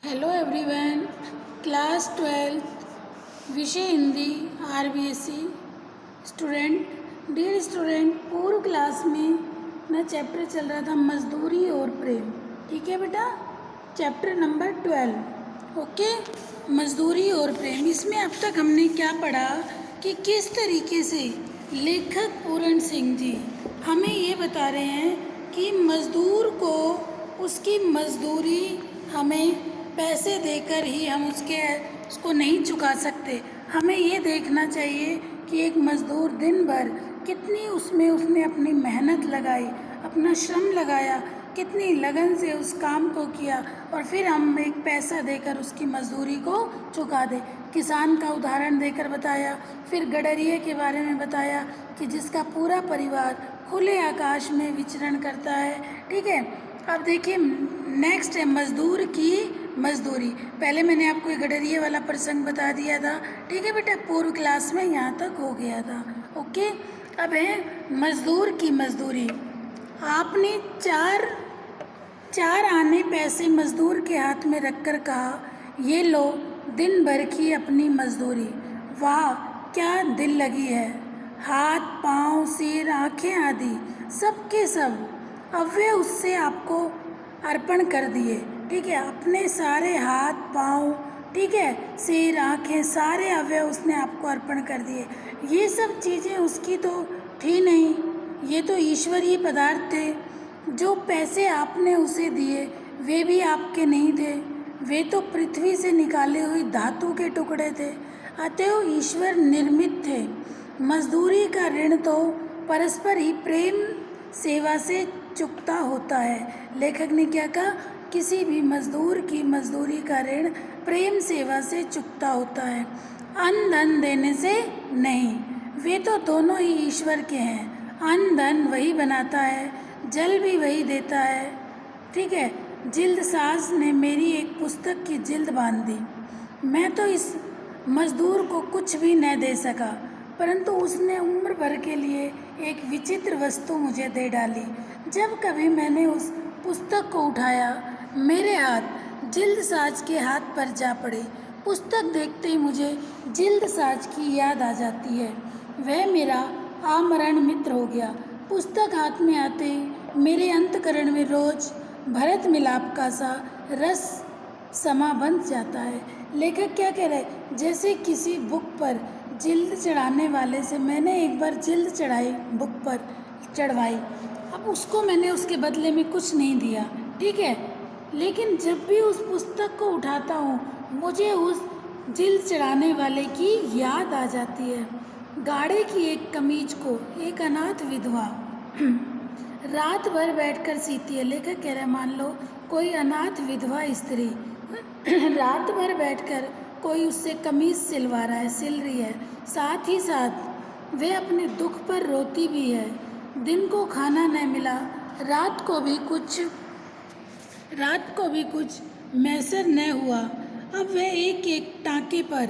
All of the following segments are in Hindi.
हेलो एवरीवन, क्लास 12 विषय Hindi RBSE student. Dear student, पूर्व क्लास में ना चैप्टर चल रहा था मजदूरी और प्रेम। ठीक है बेटा, चैप्टर नंबर 12। ओके, मजदूरी और प्रेम। इसमें अब तक हमने क्या पढ़ा कि किस तरीके से लेखक पूरण सिंह जी हमें ये बता रहे हैं कि मज़दूर को उसकी मजदूरी हमें पैसे देकर ही हम उसको नहीं चुका सकते। हमें ये देखना चाहिए कि एक मज़दूर दिन भर कितनी उसने अपनी मेहनत लगाई, अपना श्रम लगाया, कितनी लगन से उस काम को किया और फिर हम एक पैसा देकर उसकी मजदूरी को चुका दें। किसान का उदाहरण देकर बताया, फिर गडरिये के बारे में बताया कि जिसका पूरा परिवार खुले आकाश में विचरण करता है। ठीक है, अब देखिए नेक्स्ट है मज़दूर की मजदूरी। पहले मैंने आपको एक गडरिये वाला प्रसंग बता दिया था। ठीक है बेटा, पूर्व क्लास में यहाँ तक हो गया था। ओके, अब है मज़दूर की मजदूरी। आपने चार आने पैसे मज़दूर के हाथ में रखकर कहा, ये लो दिन भर की अपनी मजदूरी। वाह क्या दिल लगी है। हाथ पाँव सिर आँखें आदि सबके सब अव्यय उससे आपको अर्पण कर दिए। ठीक है, अपने सारे हाथ पाँव, ठीक है, सिर आँखें सारे अवयव उसने आपको अर्पण कर दिए। ये सब चीज़ें उसकी तो थी नहीं, ये तो ईश्वरीय पदार्थ थे। जो पैसे आपने उसे दिए वे भी आपके नहीं थे, वे तो पृथ्वी से निकाले हुए धातु के टुकड़े थे, अतएव ईश्वर निर्मित थे। मजदूरी का ऋण तो परस्पर ही प्रेम सेवा से चुकता होता है। लेखक ने क्या कहा, किसी भी मजदूर की मजदूरी का ऋण प्रेम सेवा से चुकता होता है, अन्न धन देने से नहीं। वे तो दोनों ही ईश्वर के हैं। अन्न धन वही बनाता है, जल भी वही देता है। ठीक है, जिल्द साज ने मेरी एक पुस्तक की जिल्द बांध दी। मैं तो इस मजदूर को कुछ भी न दे सका, परंतु उसने उम्र भर के लिए एक विचित्र वस्तु मुझे दे डाली। जब कभी मैंने उस पुस्तक को उठाया, मेरे हाथ जिल्द साज के हाथ पर जा पड़े। पुस्तक देखते ही मुझे जिल्द साज की याद आ जाती है। वह मेरा आमरण मित्र हो गया। पुस्तक हाथ में आते ही मेरे अंतकरण में रोज भरत मिलाप का सा रस समा बन जाता है। लेखक क्या कह रहे हैं, जैसे किसी बुक पर जिल्द चढ़ाने वाले से मैंने एक बार जिल्द चढ़ाई, बुक पर चढ़वाई। अब उसको मैंने उसके बदले में कुछ नहीं दिया, ठीक है, लेकिन जब भी उस पुस्तक को उठाता हूँ मुझे उस जिल्द चढ़ाने वाले की याद आ जाती है। गाड़े की एक कमीज को एक अनाथ विधवा रात भर बैठकर सीती है। लेखक कह रहे हैं, मान लो कोई अनाथ विधवा स्त्री रात भर बैठकर कोई उससे कमीज सिलवा रहा है, सिल रही है, साथ ही साथ वे अपने दुख पर रोती भी है। दिन को खाना न मिला, रात को भी कुछ मैसर न हुआ। अब वह एक एक टाँके पर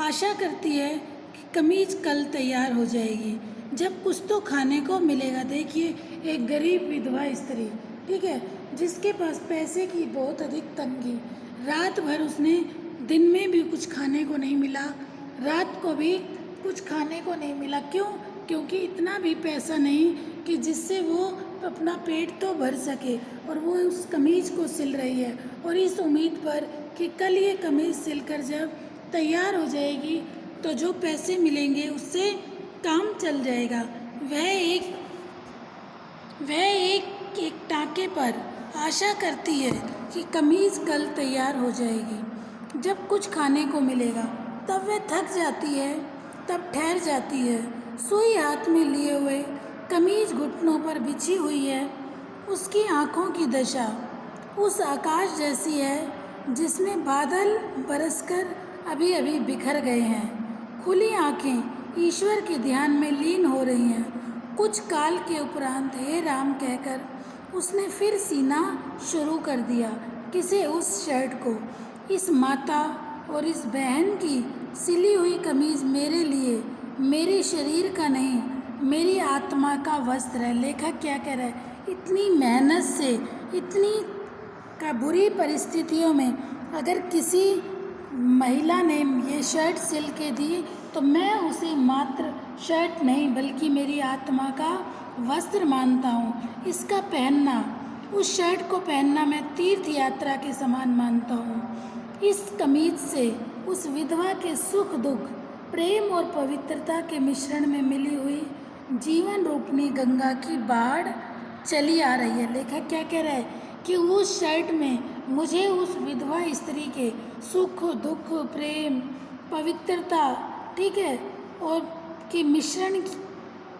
आशा करती है कि कमीज कल तैयार हो जाएगी, जब कुछ तो खाने को मिलेगा। देखिए, एक गरीब विधवा स्त्री, ठीक है, जिसके पास पैसे की बहुत अधिक तंगी, रात भर उसने दिन में भी कुछ खाने को नहीं मिला, रात को भी कुछ खाने को नहीं मिला। क्यों? क्योंकि इतना भी पैसा नहीं कि जिससे वो अपना पेट तो भर सके, और वो उस कमीज़ को सिल रही है और इस उम्मीद पर कि कल ये कमीज़ सिलकर जब तैयार हो जाएगी तो जो पैसे मिलेंगे उससे काम चल जाएगा। वह एक टाँके पर आशा करती है कि कमीज़ कल तैयार हो जाएगी, जब कुछ खाने को मिलेगा। तब वह थक जाती है, तब ठहर जाती है। सुई हाथ में लिए हुए कमीज घुटनों पर बिछी हुई है। उसकी आँखों की दशा उस आकाश जैसी है जिसमें बादल बरसकर अभी अभी बिखर गए हैं। खुली आँखें ईश्वर के ध्यान में लीन हो रही हैं। कुछ काल के उपरांत हे राम कहकर उसने फिर सीना शुरू कर दिया। किसे? उस शर्ट को। इस माता और इस बहन की सिली हुई कमीज मेरे लिए, मेरे शरीर का नहीं, मेरी आत्मा का वस्त्र है। लेखक क्या कह रहा है, इतनी मेहनत से, इतनी का बुरी परिस्थितियों में अगर किसी महिला ने ये शर्ट सिल के दी तो मैं उसे मात्र शर्ट नहीं बल्कि मेरी आत्मा का वस्त्र मानता हूँ। इसका पहनना, उस शर्ट को पहनना मैं तीर्थ यात्रा के समान मानता हूँ। इस कमीज से उस विधवा के सुख दुख, प्रेम और पवित्रता के मिश्रण में मिली हुई जीवन रूपनी गंगा की बाढ़ चली आ रही है। लेखक क्या कह रहा है कि उस शर्ट में मुझे उस विधवा स्त्री के सुख दुख, प्रेम, पवित्रता, ठीक है, और के मिश्रण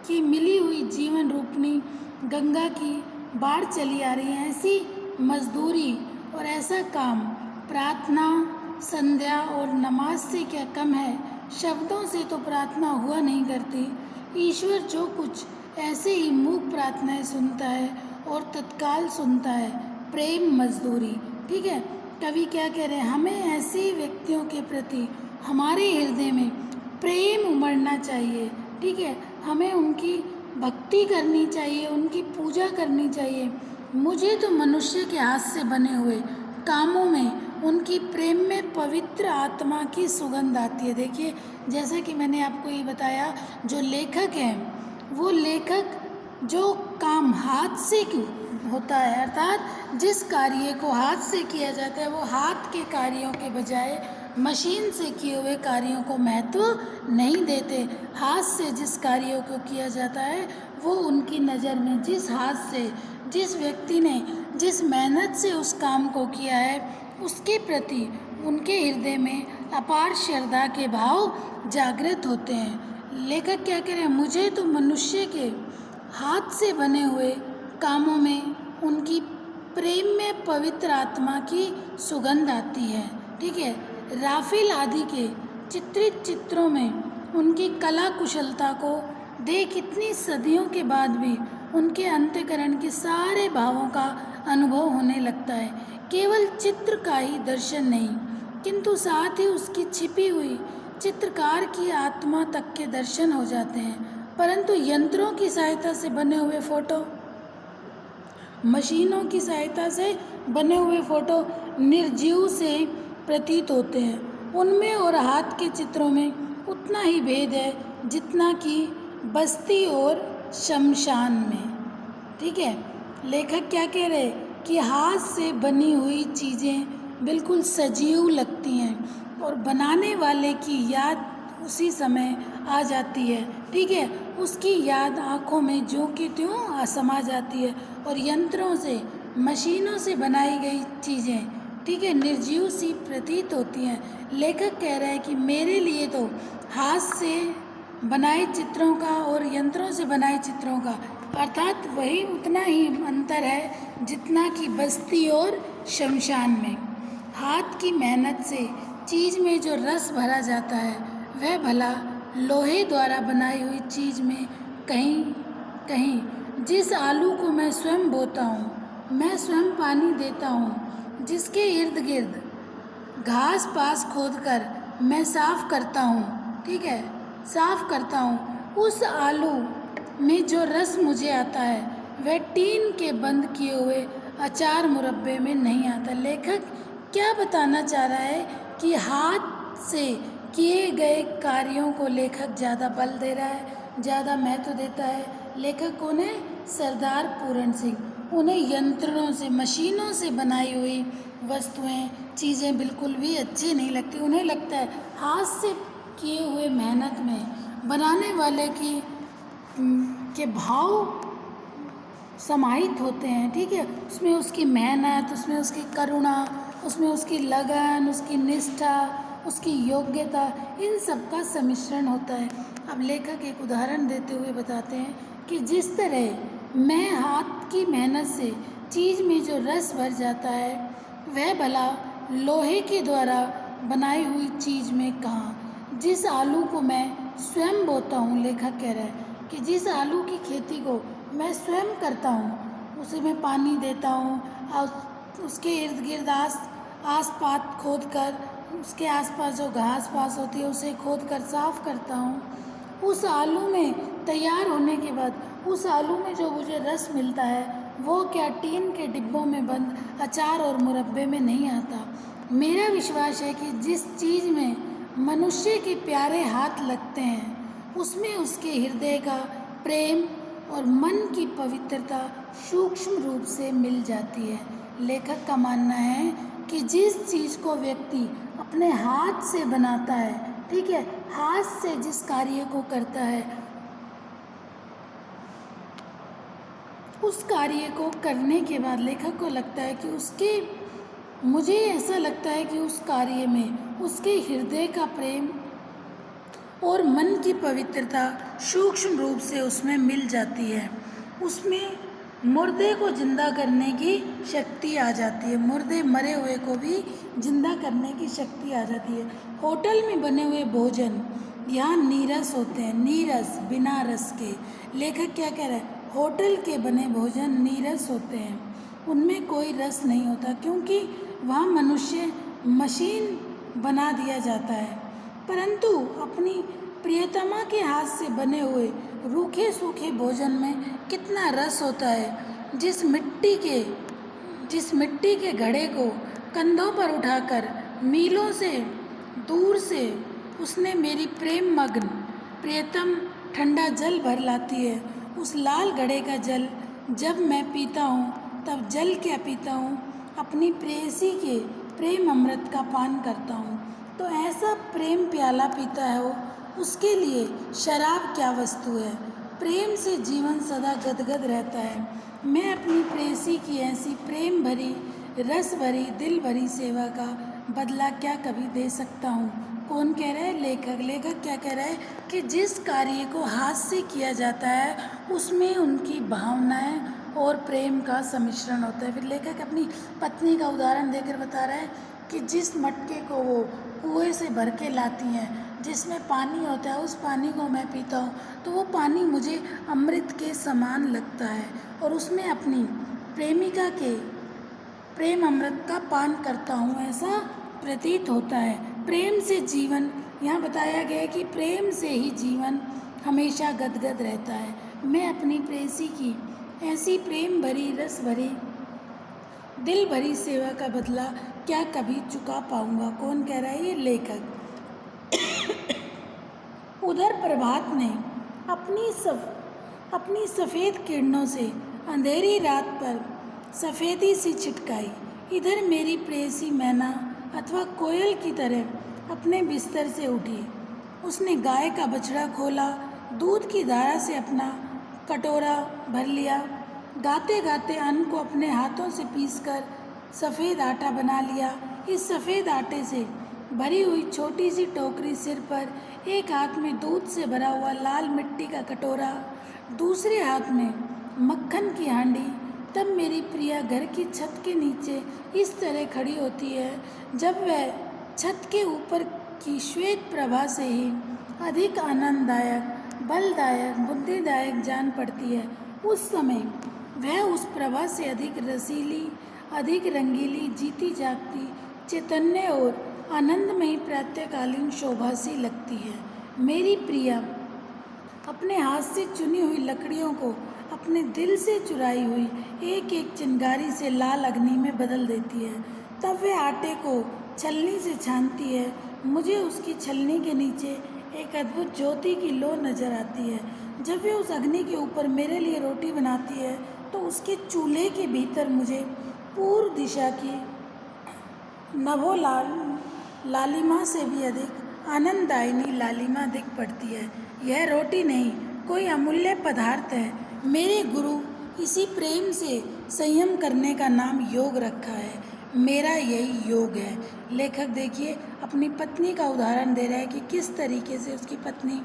की मिली हुई जीवन रूपनी गंगा की बाढ़ चली आ रही है। ऐसी मजदूरी और ऐसा काम प्रार्थना, संध्या और नमाज से क्या कम है। शब्दों से तो प्रार्थना हुआ नहीं करती। ईश्वर जो कुछ ऐसे ही मूक प्रार्थनाएं सुनता है और तत्काल सुनता है। प्रेम मजदूरी, ठीक है। कवि क्या कह रहे हैं, हमें ऐसे व्यक्तियों के प्रति हमारे हृदय में प्रेम उमड़ना चाहिए, ठीक है। हमें उनकी भक्ति करनी चाहिए, उनकी पूजा करनी चाहिए। मुझे तो मनुष्य के हाथ से बने हुए कामों में उनकी प्रेम में पवित्र आत्मा की सुगंध आती है। देखिए, जैसा कि मैंने आपको ये बताया, जो लेखक हैं वो लेखक जो काम हाथ से होता है, अर्थात जिस कार्य को हाथ से किया जाता है, वो हाथ के कार्यों के बजाय मशीन से किए हुए कार्यों को महत्व नहीं देते। हाथ से जिस कार्यों को किया जाता है वो उनकी नज़र में, जिस हाथ से, जिस व्यक्ति ने जिस मेहनत से उस काम को किया है, उसके प्रति उनके हृदय में अपार श्रद्धा के भाव जागृत होते हैं। लेखक क्या कह रहे हैं, मुझे तो मनुष्य के हाथ से बने हुए कामों में उनकी प्रेम में पवित्र आत्मा की सुगंध आती है, ठीक है। राफेल आदि के चित्रित चित्रों में उनकी कला कुशलता को देख इतनी सदियों के बाद भी उनके अंतःकरण के सारे भावों का अनुभव होने लगता है। केवल चित्र का ही दर्शन नहीं, किंतु साथ ही उसकी छिपी हुई चित्रकार की आत्मा तक के दर्शन हो जाते हैं। परंतु यंत्रों की सहायता से बने हुए फोटो, मशीनों की सहायता से बने हुए फोटो निर्जीव से प्रतीत होते हैं। उनमें और हाथ के चित्रों में उतना ही भेद है जितना कि बस्ती और शमशान में, ठीक है। लेखक क्या कह रहे हैं कि हाथ से बनी हुई चीज़ें बिल्कुल सजीव लगती हैं और बनाने वाले की याद उसी समय आ जाती है, ठीक है। उसकी याद आँखों में ज्यों की त्यों समा जाती है। और यंत्रों से, मशीनों से बनाई गई चीज़ें, ठीक है, निर्जीव सी प्रतीत होती हैं। लेखक कह रहा है कि मेरे लिए तो हाथ से बनाए चित्रों का और यंत्रों से बनाए चित्रों का अर्थात वही उतना ही अंतर है जितना कि बस्ती और शमशान में। हाथ की मेहनत से चीज़ में जो रस भरा जाता है वह भला लोहे द्वारा बनाई हुई चीज़ में कहीं कहीं। जिस आलू को मैं स्वयं बोता हूँ, मैं स्वयं पानी देता हूँ, जिसके इर्द गिर्द घास पास खोदकर मैं साफ करता हूँ, ठीक है, साफ करता हूँ, उस आलू में जो रस मुझे आता है वह टीन के बंद किए हुए अचार मुरब्बे में नहीं आता। लेखक क्या बताना चाह रहा है कि हाथ से किए गए कार्यों को लेखक ज़्यादा बल दे रहा है, ज़्यादा महत्व देता है। लेखक कौन है? सरदार पूरन सिंह। उन्हें यंत्रों से, मशीनों से बनाई हुई वस्तुएं, चीज़ें बिल्कुल भी अच्छी नहीं लगती। उन्हें लगता है हाथ से किए हुए मेहनत में बनाने वाले के भाव समाहित होते हैं, ठीक है। उसमें उसकी मेहनत, उसमें उसकी करुणा, उसमें उसकी लगन, उसकी निष्ठा, उसकी योग्यता, इन सब का सम्मिश्रण होता है। अब लेखक एक उदाहरण देते हुए बताते हैं कि जिस तरह मैं हाथ की मेहनत से चीज़ में जो रस भर जाता है वह भला लोहे के द्वारा बनाई हुई चीज़ में कहाँ। जिस आलू को मैं स्वयं बोता हूँ, लेखक कह रहा है कि जिस आलू की खेती को मैं स्वयं करता हूँ, उसे मैं पानी देता हूँ और उसके इर्द गिर्द आस पास खोद कर, उसके आसपास जो घास पास होती है उसे खोद कर साफ करता हूँ। उस आलू में तैयार होने के बाद उस आलू में जो मुझे रस मिलता है वो क्या टीन के डिब्बों में बंद अचार और मुरब्बे में नहीं आता। मेरा विश्वास है कि जिस चीज़ में मनुष्य के प्यारे हाथ लगते हैं उसमें उसके हृदय का प्रेम और मन की पवित्रता सूक्ष्म रूप से मिल जाती है। लेखक का मानना है कि जिस चीज़ को व्यक्ति अपने हाथ से बनाता है, ठीक है, हाथ से जिस कार्य को करता है, उस कार्य को करने के बाद लेखक को लगता है कि मुझे ऐसा लगता है कि उस कार्य में उसके हृदय का प्रेम और मन की पवित्रता सूक्ष्म रूप से उसमें मिल जाती है। उसमें मुर्दे को जिंदा करने की शक्ति आ जाती है, मुर्दे मरे हुए को भी जिंदा करने की शक्ति आ जाती है। होटल में बने हुए भोजन यहाँ नीरस होते हैं, नीरस, बिना रस के। लेखक क्या कह रहा है? होटल के बने भोजन नीरस होते हैं, उनमें कोई रस नहीं होता, क्योंकि वहाँ मनुष्य मशीन बना दिया जाता है। परंतु अपनी प्रियतमा के हाथ से बने हुए रूखे सूखे भोजन में कितना रस होता है। जिस मिट्टी के घड़े को कंधों पर उठाकर मीलों से दूर से उसने मेरी प्रेम मग्न प्रियतम ठंडा जल भर लाती है, उस लाल घड़े का जल जब मैं पीता हूँ तब जल क्या पीता हूँ, अपनी प्रेयसी के प्रेम अमृत का पान करता हूँ। तो ऐसा प्रेम प्याला पीता है वो, उसके लिए शराब क्या वस्तु है। प्रेम से जीवन सदा गदगद रहता है। मैं अपनी प्रेयसी की ऐसी प्रेम भरी, रस भरी, दिल भरी सेवा का बदला क्या कभी दे सकता हूँ। कौन कह रहा है? लेखक। लेखक क्या कह रहा है कि जिस कार्य को हाथ से किया जाता है उसमें उनकी भावनाएं और प्रेम का सम्मिश्रण होता है। फिर लेखक अपनी पत्नी का उदाहरण देकर बता रहा है कि जिस मटके को वो कुएं से भर के लाती हैं, जिसमें पानी होता है, उस पानी को मैं पीता हूँ तो वो पानी मुझे अमृत के समान लगता है और उसमें अपनी प्रेमिका के प्रेम अमृत का पान करता हूँ, ऐसा प्रतीत होता है। प्रेम से जीवन, यहाँ बताया गया है कि प्रेम से ही जीवन हमेशा गदगद रहता है। मैं अपनी प्रेयसी की ऐसी प्रेम भरी, रस भरी, दिल भरी सेवा का बदला क्या कभी चुका पाऊंगा। कौन कह रहा है? ये लेखक। उधर प्रभात ने अपनी सफ़ेद किरणों से अंधेरी रात पर सफ़ेदी सी छिटकाई। इधर मेरी प्रेयसी मैना अथवा कोयल की तरह अपने बिस्तर से उठी। उसने गाय का बछड़ा खोला, दूध की धारा से अपना कटोरा भर लिया, गाते गाते अन्न को अपने हाथों से पीसकर सफ़ेद आटा बना लिया। इस सफ़ेद आटे से भरी हुई छोटी सी टोकरी सिर पर, एक हाथ में दूध से भरा हुआ लाल मिट्टी का कटोरा, दूसरे हाथ में मक्खन की हांडी। तब मेरी प्रिया घर की छत के नीचे इस तरह खड़ी होती है जब वह छत के ऊपर की श्वेत प्रभा से ही अधिक आनंददायक, बलदायक, बुद्धिदायक जान पड़ती है। उस समय वह उस प्रभा से अधिक रसीली, अधिक रंगीली, जीती जागती, चैतन्य और आनंदमयी प्रातःकालीन शोभा सी लगती है। मेरी प्रिया अपने हाथ से चुनी हुई लकड़ियों को अपने दिल से चुराई हुई एक एक चिंगारी से लाल अग्नि में बदल देती है। तब वह आटे को छलनी से छानती है। मुझे उसकी छलनी के नीचे एक अद्भुत ज्योति की लो नज़र आती है। जब वह उस अग्नि के ऊपर मेरे लिए रोटी बनाती है तो उसके चूल्हे के भीतर मुझे पूर्व दिशा की नभो लालिमा से भी अधिक आनंददायिनी लालिमा दिख पड़ती है। यह रोटी नहीं, कोई अमूल्य पदार्थ है। मेरे गुरु इसी प्रेम से संयम करने का नाम योग रखा है। मेरा यही योग है। लेखक देखिए अपनी पत्नी का उदाहरण दे रहा है कि किस तरीके से उसकी पत्नी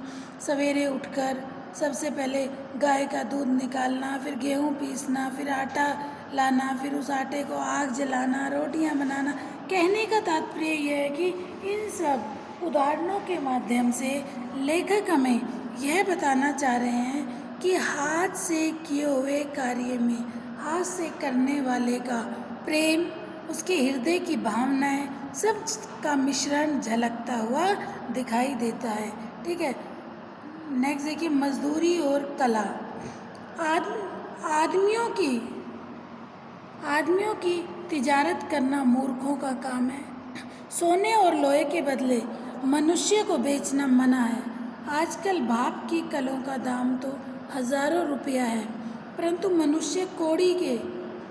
सवेरे उठकर सबसे पहले गाय का दूध निकालना, फिर गेहूँ पीसना, फिर आटा लाना, फिर उस आटे को आग जलाना, रोटियां बनाना। कहने का तात्पर्य यह है कि इन सब उदाहरणों के माध्यम से लेखक हमें यह बताना चाह रहे हैं कि हाथ से किए हुए कार्य में हाथ से करने वाले का प्रेम, उसके हृदय की भावनाएं, सब का मिश्रण झलकता हुआ दिखाई देता है। ठीक है, नेक्स्ट देखिए मजदूरी और कला। आदमियों की तिजारत करना मूर्खों का काम है। सोने और लोहे के बदले मनुष्य को बेचना मना है। आजकल भाप की कलों का दाम तो हजारों रुपया है, परंतु मनुष्य कौड़ी के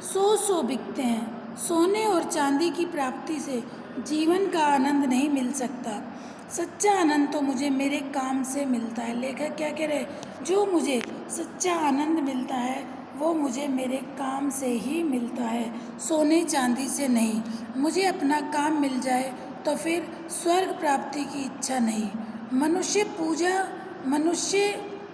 100 बिकते हैं। सोने और चांदी की प्राप्ति से जीवन का आनंद नहीं मिल सकता। सच्चा आनंद तो मुझे मेरे काम से मिलता है। लेखक क्या कह रहे हैं? जो मुझे सच्चा आनंद मिलता है वो मुझे मेरे काम से ही मिलता है, सोने चांदी से नहीं। मुझे अपना काम मिल जाए तो फिर स्वर्ग प्राप्ति की इच्छा नहीं। मनुष्य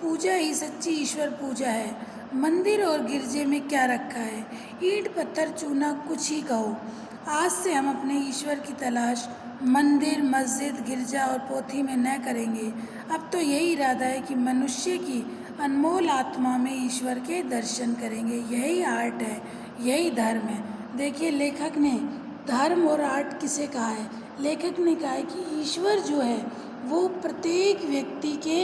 पूजा ही सच्ची ईश्वर पूजा है। मंदिर और गिरजे में क्या रखा है? ईंट पत्थर चूना कुछ ही कहो। आज से हम अपने ईश्वर की तलाश मंदिर मस्जिद गिरजा और पोथी में न करेंगे। अब तो यही इरादा है कि मनुष्य की अनमोल आत्मा में ईश्वर के दर्शन करेंगे। यही आर्ट है, यही धर्म है। देखिए, लेखक ने धर्म और आर्ट किसे कहा है? लेखक ने कहा है कि ईश्वर जो है वो प्रत्येक व्यक्ति के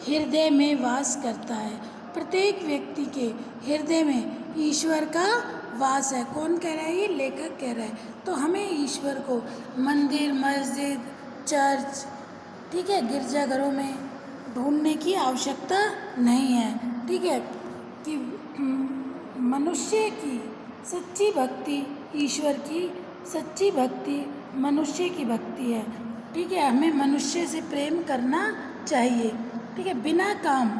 हृदय में वास करता है। प्रत्येक व्यक्ति के हृदय में ईश्वर का वास है। कौन कह रहा है? ये लेखक कह रहा है। तो हमें ईश्वर को मंदिर मस्जिद चर्च, ठीक है, गिरजाघरों में ढूंढने की आवश्यकता नहीं है। ठीक है, कि मनुष्य की सच्ची भक्ति ईश्वर की, सच्ची भक्ति मनुष्य की भक्ति है। ठीक है, हमें मनुष्य से प्रेम करना चाहिए। ठीक है, बिना काम,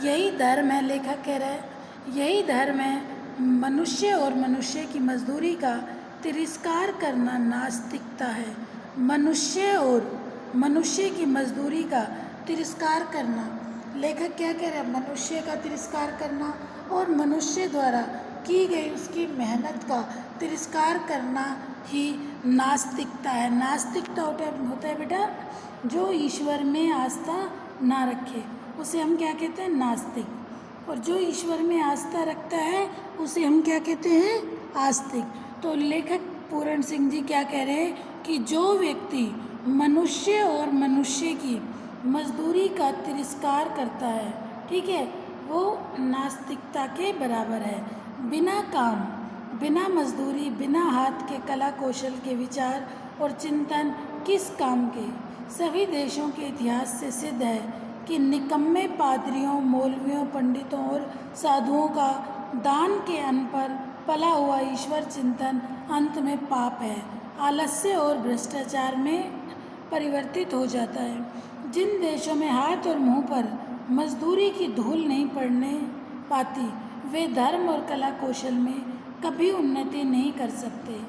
यही धर्म है। लेखक कह रहा है यही धर्म है। मनुष्य और मनुष्य की मजदूरी का तिरस्कार करना नास्तिकता है। मनुष्य और मनुष्य की मजदूरी का तिरस्कार करना, लेखक क्या कह रहा है? मनुष्य का तिरस्कार करना और मनुष्य द्वारा की गई उसकी मेहनत का तिरस्कार करना ही नास्तिकता है। नास्तिकता होता है बेटा, जो ईश्वर में आस्था ना रखे उसे हम क्या कहते हैं? नास्तिक। और जो ईश्वर में आस्था रखता है उसे हम क्या कहते हैं? आस्तिक। तो लेखक पूरण सिंह जी क्या कह रहे हैं कि जो व्यक्ति मनुष्य और मनुष्य की मजदूरी का तिरस्कार करता है, ठीक है, वो नास्तिकता के बराबर है। बिना काम, बिना मजदूरी, बिना हाथ के कला कौशल के विचार और चिंतन किस काम के? सभी देशों के इतिहास से सिद्ध है कि निकम्मे पादरियों, मौलवियों, पंडितों और साधुओं का दान के अन्न पर पला हुआ ईश्वर चिंतन अंत में पाप है, आलस्य और भ्रष्टाचार में परिवर्तित हो जाता है। जिन देशों में हाथ और मुंह पर मजदूरी की धूल नहीं पड़ने पाती, वे धर्म और कला कौशल में कभी उन्नति नहीं कर सकते।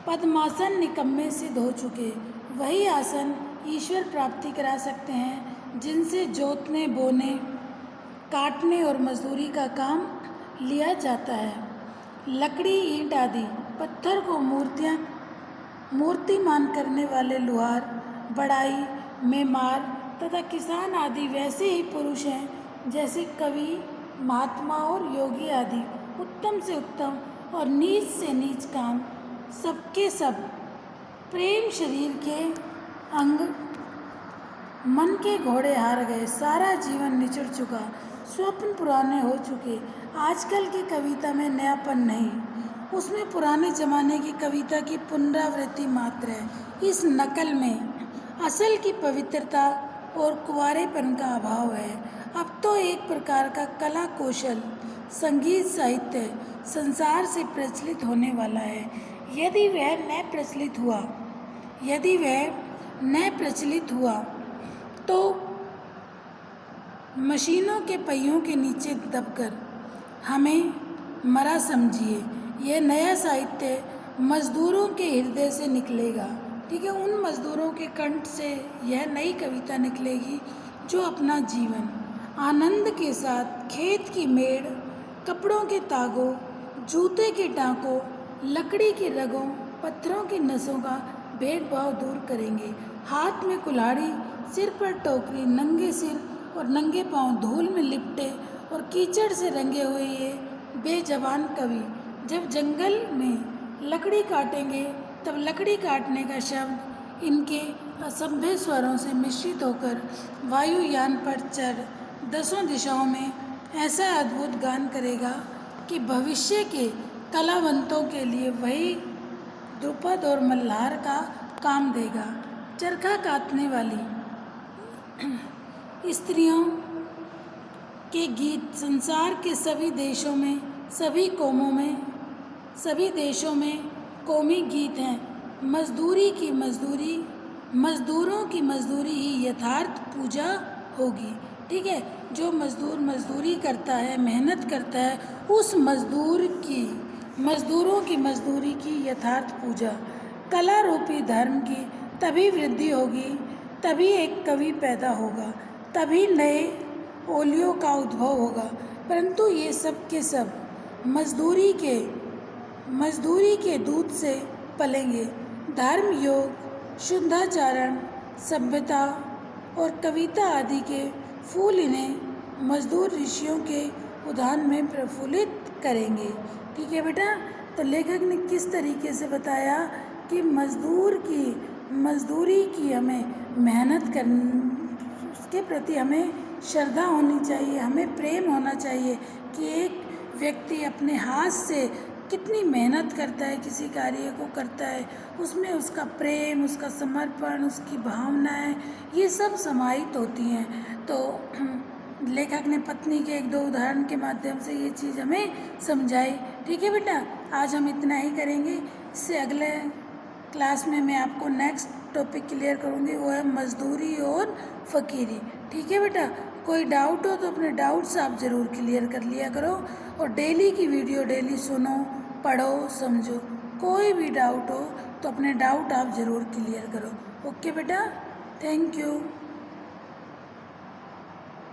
पद्मासन निकम्मे सिद्ध हो चुके, वही आसन ईश्वर प्राप्ति करा सकते हैं जिनसे जोतने, बोने, काटने और मजदूरी का काम लिया जाता है। लकड़ी, ईंट आदि पत्थर को मूर्तिमान करने वाले लुहार, बढ़ाई, मेमार तथा किसान आदि वैसे ही पुरुष हैं जैसे कवि, महात्मा और योगी आदि। उत्तम से उत्तम और नीच से नीच काम सबके सब प्रेम शरीर के अंग, मन के घोड़े हार गए। सारा जीवन निचुड़ चुका, स्वप्न पुराने हो चुके। आजकल की कविता में नयापन नहीं, उसमें पुराने जमाने की कविता की पुनरावृत्ति मात्र है। इस नकल में असल की पवित्रता और कुंवारेपन का अभाव है। अब तो एक प्रकार का कला कौशल, संगीत, साहित्य संसार से प्रचलित होने वाला है। यदि वह न प्रचलित हुआ तो मशीनों के पहियों के नीचे दबकर हमें मरा समझिए। यह नया साहित्य मजदूरों के हृदय से निकलेगा। ठीक है, उन मजदूरों के कंठ से यह नई कविता निकलेगी जो अपना जीवन आनंद के साथ खेत की मेड़, कपड़ों के तागों, जूते के टाँकों, लकड़ी के रगों, पत्थरों की नसों का भेदभाव दूर करेंगे। हाथ में कुल्हाड़ी, सिर पर टोकरी, नंगे सिर और नंगे पांव धूल में लिपटे और कीचड़ से रंगे हुए ये बेजबान कवि जब जंगल में लकड़ी काटेंगे तब लकड़ी काटने का शब्द इनके असभ्य स्वरों से मिश्रित होकर वायुयान पर चढ़ दसों दिशाओं में ऐसा अद्भुत गान करेगा कि भविष्य के कलावंतों के लिए वही द्रुपद और मल्हार का काम देगा। चरखा कातने वाली स्त्रियों के गीत संसार के सभी देशों में, सभी कौमों में, सभी देशों में कौमी गीत हैं। मजदूरी की मजदूरी, मजदूरों की मजदूरी ही यथार्थ पूजा होगी। ठीक है, जो मजदूर मजदूरी करता है, मेहनत करता है, उस मजदूरों की मजदूरी की यथार्थ पूजा। कला रूपी धर्म की तभी वृद्धि होगी, तभी एक कवि पैदा होगा, तभी नए ओलियों का उद्भव होगा। परंतु ये सब के सब मजदूरी के दूध से पलेंगे। धर्म, योग, शुद्धाचारण, सभ्यता और कविता आदि के फूल इन्हें मजदूर ऋषियों के उद्यान में प्रफुल्लित करेंगे। ठीक है बेटा, तो लेखक ने किस तरीके से बताया कि मजदूरी की हमें मेहनत उसके प्रति हमें श्रद्धा होनी चाहिए, हमें प्रेम होना चाहिए कि एक व्यक्ति अपने हाथ से कितनी मेहनत करता है, किसी कार्य को करता है, उसमें उसका प्रेम, उसका समर्पण, उसकी भावनाएं, ये सब समाहित होती हैं। तो लेखक ने पत्नी के एक दो उदाहरण के माध्यम से ये चीज़ हमें समझाई। ठीक है बेटा, आज हम इतना ही करेंगे। इससे अगले क्लास में मैं आपको नेक्स्ट टॉपिक क्लियर करूँगी, वो है मजदूरी और फ़कीरी। ठीक है बेटा, कोई डाउट हो तो अपने डाउट्स आप ज़रूर क्लियर कर लिया करो, और डेली की वीडियो डेली सुनो, पढ़ो, समझो। कोई भी डाउट हो तो अपने डाउट आप ज़रूर क्लियर करो। ओके बेटा, थैंक यू।